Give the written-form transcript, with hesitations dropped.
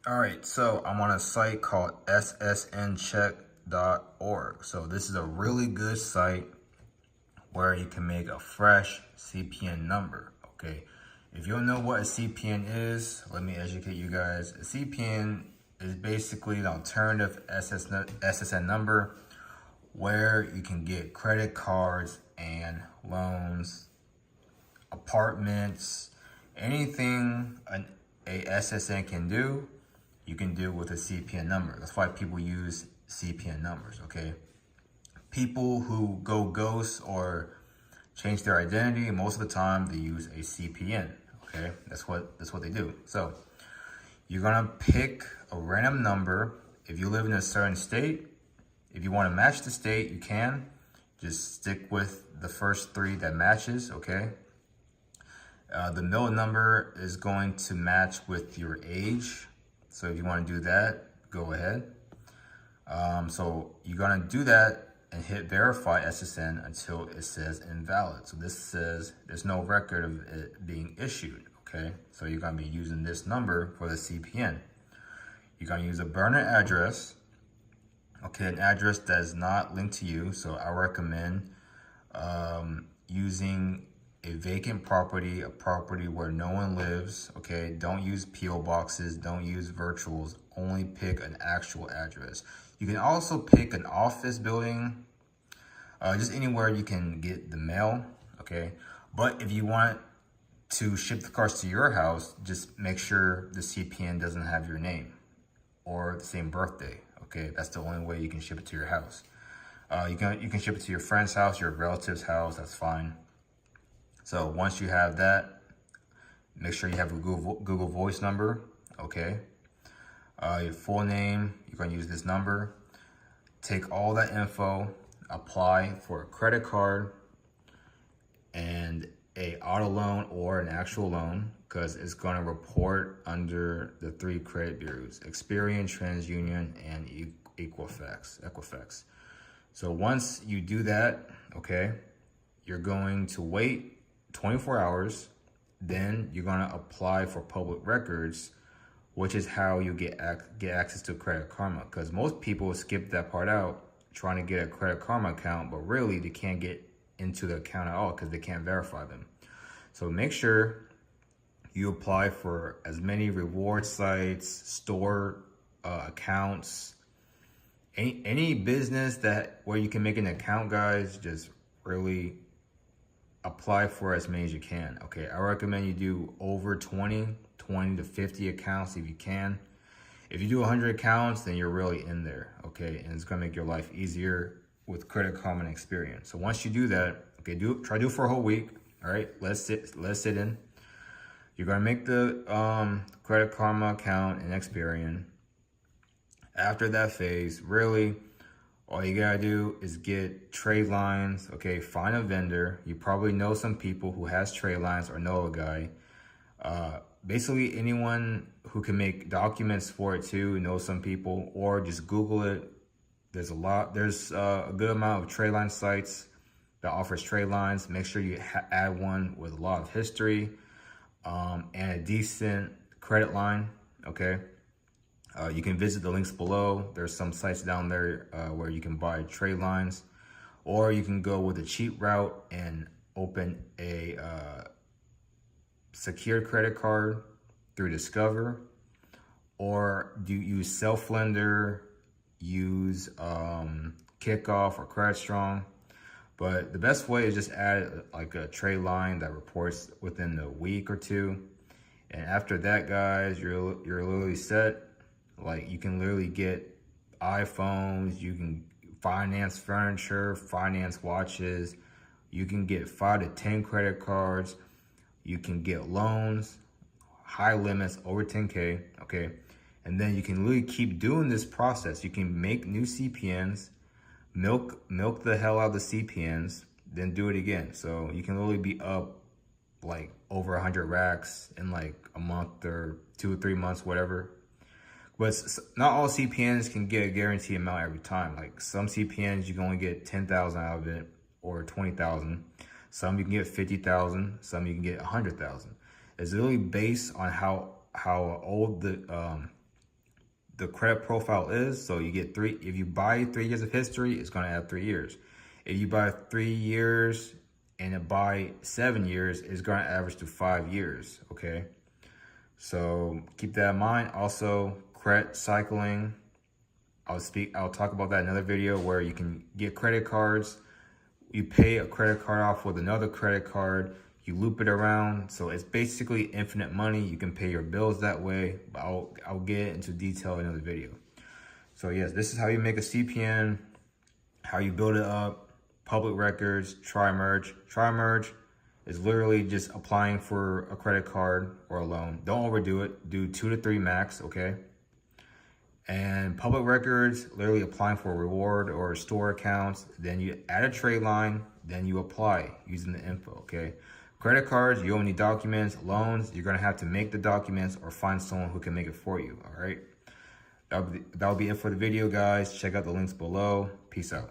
All right, so I'm on a site called ssncheck.org. So this is a really good site where you can make a fresh CPN number, okay? If you don't know what a CPN is, let me educate you guys. A CPN is basically an alternative SSN number where you can get credit cards and loans, apartments, anything a SSN can do, you can do with a CPN number. That's why people use CPN numbers, okay? People who go ghost or change their identity, most of the time they use a CPN, okay? That's what they do. So you're gonna pick a random number. If you live in a certain state, if you wanna match the state, you can. Just stick with the first three that matches, okay? The middle number is going to match with your age. So if you want to do that, go ahead. So you're going to do that and hit verify SSN until it says invalid. So this says there's no record of it being issued, okay? So you're going to be using this number for the CPN. You're going to use a burner address, okay, an address that is not linked to you. So I recommend using a vacant property, a property where no one lives, okay? Don't use P.O. boxes, don't use virtuals, only pick an actual address. You can also pick an office building, just anywhere you can get the mail, okay? But if you want to ship the cards to your house, just make sure the CPN doesn't have your name or the same birthday, okay? That's the only way you can ship it to your house. You can ship it to your friend's house, your relative's house, that's fine. So once you have that, make sure you have a Google Voice number, okay? Your full name, you're gonna use this number. Take all that info, apply for a credit card and a auto loan or an actual loan, because it's gonna report under the 3 credit bureaus: Experian, TransUnion, and Equifax. So once you do that, okay, you're going to wait 24 hours, then you're gonna apply for public records, which is how you get access to Credit Karma. Because most people skip that part out, trying to get a Credit Karma account, but really they can't get into the account at all because they can't verify them. So make sure you apply for as many reward sites, store accounts, any business where you can make an account, guys. Just really apply for as many as you can, okay? I recommend you do over 20 to 50 accounts if you can. If you do 100 accounts, then you're really in there, okay? And it's gonna make your life easier with Credit Karma and Experian. So once you do that, okay, try to do it for a whole week, all right? Let's sit in. You're gonna make the Credit Karma account in Experian. After that phase, really, all you gotta do is get trade lines, okay? Find a vendor. You probably know some people who has trade lines or know a guy. Basically, anyone who can make documents for it too, know some people, or just Google it. There's a good amount of trade line sites that offers trade lines. Make sure you add one with a lot of history and a decent credit line, okay? You can visit the links below. There's some sites down there where you can buy trade lines, or you can go with a cheap route and open a secured credit card through Discover, or do use Self-Lender, use Kickoff or Credit Strong. But the best way is just add like a trade line that reports within a week or two. And after that, guys, you're literally set. Like, you can literally get iPhones, you can finance furniture, finance watches, you can get 5 to 10 credit cards, you can get loans, high limits over 10K, okay? And then you can really keep doing this process. You can make new CPNs, milk the hell out of the CPNs, then do it again. So you can literally be up like over 100 racks in like a month or 2 or 3 months, whatever. But not all CPNs can get a guaranteed amount every time. Like, some CPNs, you can only get 10,000 out of it, or 20,000. Some you can get 50,000. Some you can get 100,000. It's really based on how old the credit profile is. So you get if you buy 3 years of history, it's going to add 3 years. If you buy 3 years and buy 7 years, it's going to average to 5 years. Okay. So keep that in mind. Also, credit cycling. I'll talk about that in another video where you can get credit cards. You pay a credit card off with another credit card. You loop it around. So it's basically infinite money. You can pay your bills that way. But I'll get into detail in another video. So yes, this is how you make a CPN, how you build it up, public records, Trimerge. Trimerge is literally just applying for a credit card or a loan. Don't overdo it. Do 2 to 3 max, okay? And public records, literally applying for a reward or store accounts. Then you add a trade line, then you apply using the info, okay? Credit cards, you own any documents. Loans, you're gonna have to make the documents or find someone who can make it for you, all right? That'll be it for the video, guys. Check out the links below. Peace out.